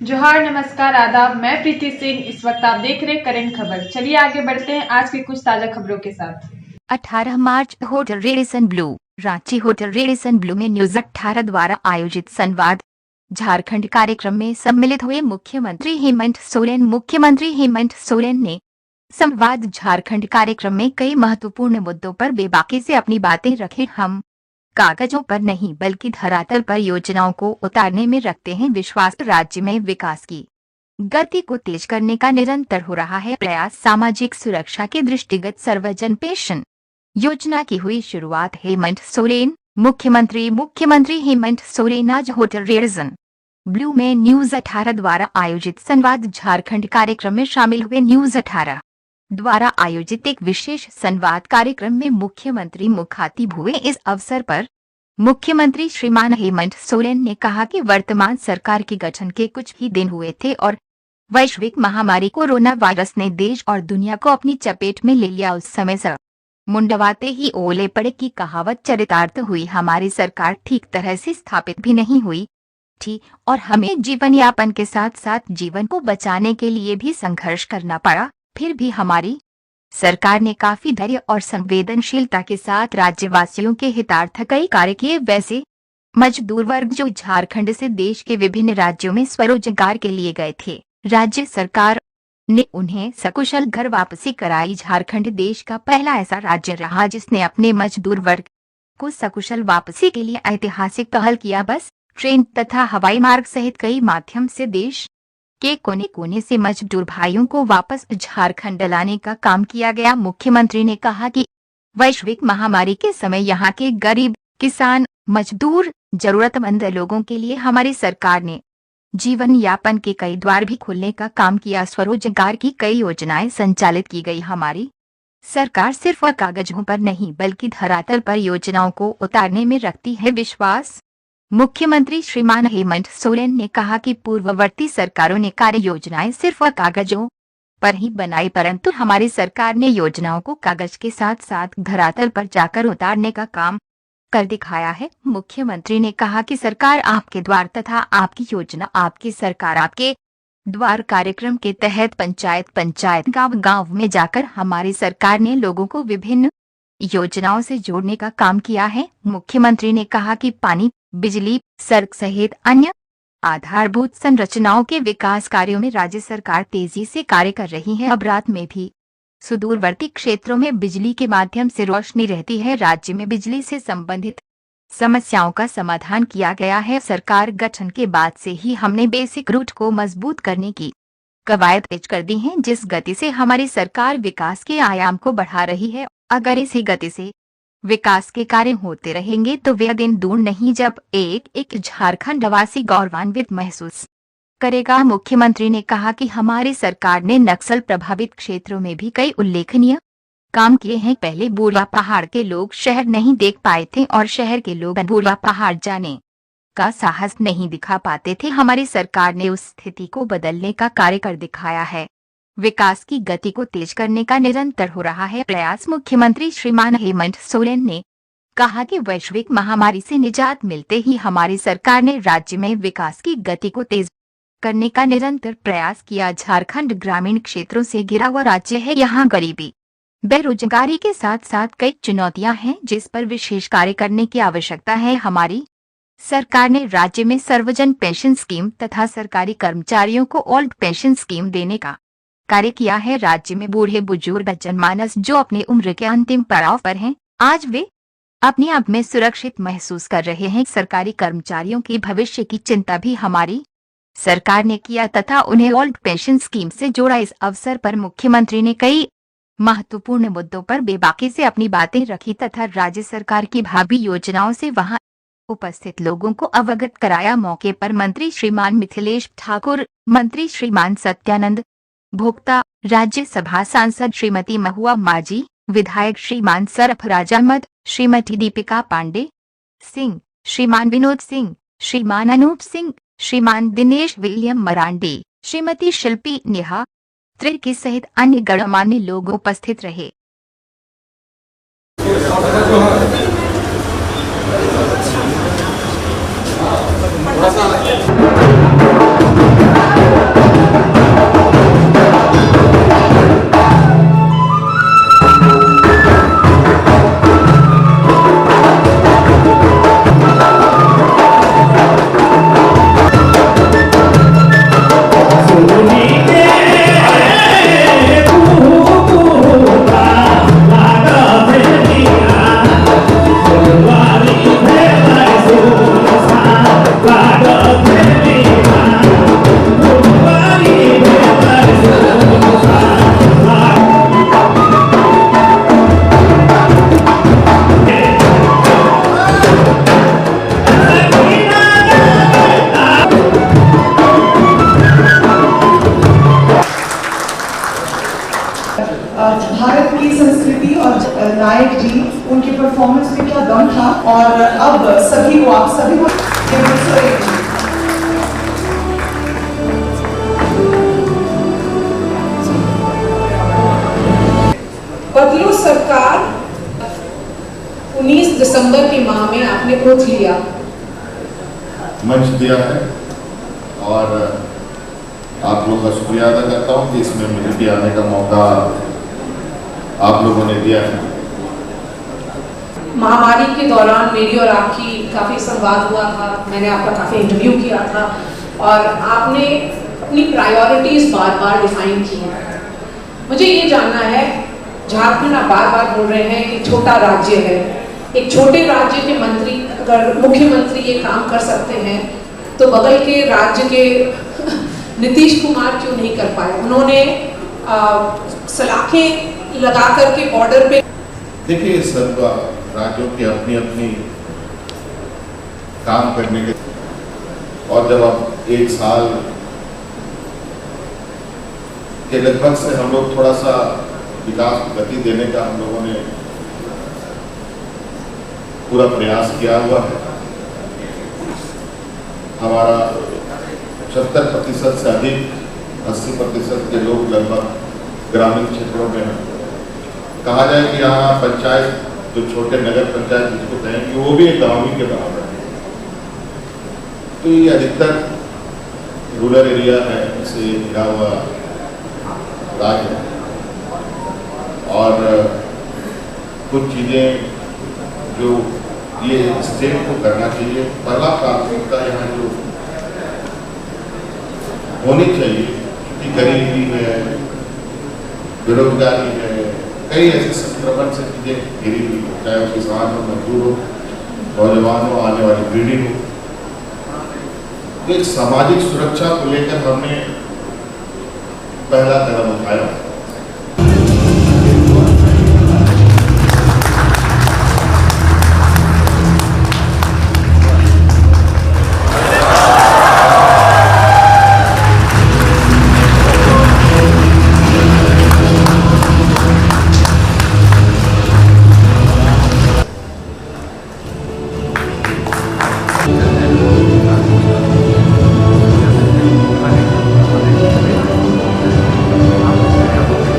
जोहार, नमस्कार, आदाब। मैं प्रीति सिंह। इस वक्त आप देख रहे करंट खबर। चलिए आगे बढ़ते हैं आज की कुछ ताजा खबरों के साथ। 18 मार्च hotel Radisson Blu. Ranchi hotel Radisson Blu में न्यूज 18 द्वारा आयोजित संवाद झारखंड कार्यक्रम में सम्मिलित हुए मुख्यमंत्री हेमंत सोरेन। मुख्यमंत्री हेमंत सोरेन ने संवाद झारखंड कार्यक्रम में कई महत्वपूर्ण मुद्दों पर बेबाकी से अपनी बातें रखी। हम कागजों पर नहीं बल्कि धरातल पर योजनाओं को उतारने में रखते हैं विश्वास। राज्य में विकास की गति को तेज करने का निरंतर हो रहा है प्रयास। सामाजिक सुरक्षा के दृष्टिगत सर्वजन पेंशन योजना की हुई शुरुआत। हेमंत सोरेन मुख्यमंत्री हेमंत सोरेन आज होटल रेडिसन ब्लू में न्यूज 18 द्वारा आयोजित संवाद झारखंड कार्यक्रम में शामिल हुए। न्यूज 18 द्वारा आयोजित एक विशेष संवाद कार्यक्रम में मुख्यमंत्री मुखातिब हुए। इस अवसर पर मुख्यमंत्री श्रीमान हेमंत सोरेन ने कहा कि वर्तमान सरकार के गठन के कुछ ही दिन हुए थे और वैश्विक महामारी कोरोना वायरस ने देश और दुनिया को अपनी चपेट में ले लिया। उस समय सर मुंडवाते ही ओले पड़े की कहावत चरितार्थ हुई। हमारी सरकार ठीक तरह से स्थापित भी नहीं हुई थी और हमें जीवन यापन के साथ साथ जीवन को बचाने के लिए भी संघर्ष करना पड़ा। फिर भी हमारी सरकार ने काफी धैर्य और संवेदनशीलता के साथ राज्यवासियों के हितार्थ कई कार्य किए। वैसे मजदूर वर्ग जो झारखंड से देश के विभिन्न राज्यों में स्वरोजगार के लिए गए थे, राज्य सरकार ने उन्हें सकुशल घर वापसी कराई। झारखंड देश का पहला ऐसा राज्य रहा जिसने अपने मजदूर वर्ग को सकुशल वापसी के लिए ऐतिहासिक पहल किया। बस, ट्रेन तथा हवाई मार्ग सहित कई माध्यम से देश के कोने कोने से मजदूर भाइयों को वापस झारखंड लाने का काम किया गया। मुख्यमंत्री ने कहा कि वैश्विक महामारी के समय यहाँ के गरीब, किसान, मजदूर, जरूरतमंद लोगों के लिए हमारी सरकार ने जीवन यापन के कई द्वार भी खोलने का काम किया। स्वरोजगार की कई योजनाएं संचालित की गई। हमारी सरकार सिर्फ कागजों पर नहीं बल्कि धरातल पर योजनाओं को उतारने में रखती है विश्वास। मुख्यमंत्री श्रीमान हेमंत सोरेन ने कहा कि पूर्ववर्ती सरकारों ने कार्य योजनाएं सिर्फ कागजों पर ही बनाई, परंतु हमारी सरकार ने योजनाओं को कागज के साथ साथ धरातल पर जाकर उतारने का काम कर दिखाया है। मुख्यमंत्री ने कहा कि सरकार आपके द्वार तथा आपकी योजना आपकी सरकार आपके द्वार कार्यक्रम के तहत पंचायत गांव में जाकर हमारी सरकार ने लोगों को विभिन्न योजनाओं से जोड़ने का काम किया है। मुख्यमंत्री ने कहा कि पानी, बिजली, सड़क सहित अन्य आधारभूत संरचनाओं के विकास कार्यों में राज्य सरकार तेजी से कार्य कर रही है। अब रात में भी सुदूरवर्ती क्षेत्रों में बिजली के माध्यम से रोशनी रहती है। राज्य में बिजली से संबंधित समस्याओं का समाधान किया गया है। सरकार गठन के बाद से ही हमने बेसिक रूट को मजबूत करने की कवायद तेज कर दी है, जिस गति से हमारी सरकार विकास के आयाम को बढ़ा रही है। अगर इसी गति से विकास के कार्य होते रहेंगे तो वह दिन दूर नहीं जब एक एक झारखंडवासी गौरवान्वित महसूस करेगा। मुख्यमंत्री ने कहा कि हमारी सरकार ने नक्सल प्रभावित क्षेत्रों में भी कई उल्लेखनीय काम किए हैं। पहले बुढ़वा पहाड़ के लोग शहर नहीं देख पाए थे और शहर के लोग बुढ़वा पहाड़ जाने का साहस नहीं दिखा पाते थे। हमारी सरकार ने उस स्थिति को बदलने का कार्य कर दिखाया है। विकास की गति को तेज करने का निरंतर हो रहा है प्रयास। मुख्यमंत्री श्रीमान हेमंत सोरेन ने कहा कि वैश्विक महामारी से निजात मिलते ही हमारी सरकार ने राज्य में विकास की गति को तेज करने का निरंतर प्रयास किया। झारखंड ग्रामीण क्षेत्रों से घिरा हुआ राज्य है। यहाँ गरीबी, बेरोजगारी के साथ साथ कई चुनौतियां हैं जिस पर विशेष कार्य करने की आवश्यकता है। हमारी सरकार ने राज्य में सर्वजन पेंशन स्कीम तथा सरकारी कर्मचारियों को ओल्ड पेंशन स्कीम देने का कार्य किया है। राज्य में बूढ़े बुजुर्ग जनमानस जो अपने उम्र के अंतिम पड़ाव पर हैं, आज वे अपने आप में सुरक्षित महसूस कर रहे हैं। सरकारी कर्मचारियों की भविष्य की चिंता भी हमारी सरकार ने किया तथा उन्हें ओल्ड पेंशन स्कीम से जोड़ा। इस अवसर पर मुख्यमंत्री ने कई महत्वपूर्ण मुद्दों पर बेबाकी से अपनी बातें रखी तथा राज्य सरकार की भावी योजनाओं से वहां उपस्थित लोगों को अवगत कराया। मौके पर मंत्री श्रीमान मिथिलेश ठाकुर, मंत्री श्रीमान सत्यानंद भोक्ता, राज्यसभा सांसद श्रीमती महुआ माझी, विधायक श्रीमान सरफराज अहमद, श्रीमती दीपिका पांडे सिंह, श्रीमान विनोद सिंह, श्रीमान अनूप सिंह, श्रीमान दिनेश विलियम मरांडी, श्रीमती शिल्पी नेहा त्रिकी सहित अन्य गणमान्य लोग उपस्थित रहे। थोड़ा सा अब सभी को आप सभी को बदलो सरकार 19 दिसंबर के माह में आपने ओथ लिया, मंच दिया है और आप लोगों का शुक्रिया अदा करता हूं कि इसमें मुझे भी आने का मौका आप लोगों ने दिया है। महामारी के दौरान मेरी और आपकी काफ़ी संवाद हुआ था, मैंने आपका काफ़ी इंटरव्यू किया था और आपने अपनी प्रायोरिटीज बार बार डिफाइन की हैं। मुझे ये जानना है, झारखंड आप बार बार बोल रहे हैं कि छोटा राज्य है, एक छोटे राज्य के मंत्री अगर मुख्यमंत्री ये काम कर सकते हैं तो बगल के राज्य के नीतीश कुमार क्यों नहीं कर पाए? उन्होंने सलाखें लगा करके बॉर्डर पे। देखिए, सब राज्यों की अपनी अपनी काम करने के, और जब आप एक साल के लगभग से हम लोग थोड़ा सा विकास को गति देने का हम लोगों ने पूरा प्रयास किया हुआ है। हमारा 70% से अधिक 80% के लोग लगभग ग्रामीण क्षेत्रों में हैं। कहा जाए कि यहाँ पंचायत, जो छोटे नगर पंचायत जिसको कहेंगे, वो भी एक गाँव ही के बराबर है। तो ये अधिकतर रूरल एरिया है, इसे घिरा हुआ राज्य है और कुछ चीज़ें जो ये स्टेट को करना चाहिए। पहला प्राथमिकता यहाँ जो होनी चाहिए, क्योंकि गरीबी है, बेरोजगारी है, कई ऐसे संक्रमण से चीज़ें घिरी हुई, चाहे वो किसान हो, मजदूर हो, नौजवान हो, आने वाली पीढ़ी हो। तो एक सामाजिक सुरक्षा को लेकर हमने पहला कदम उठाया।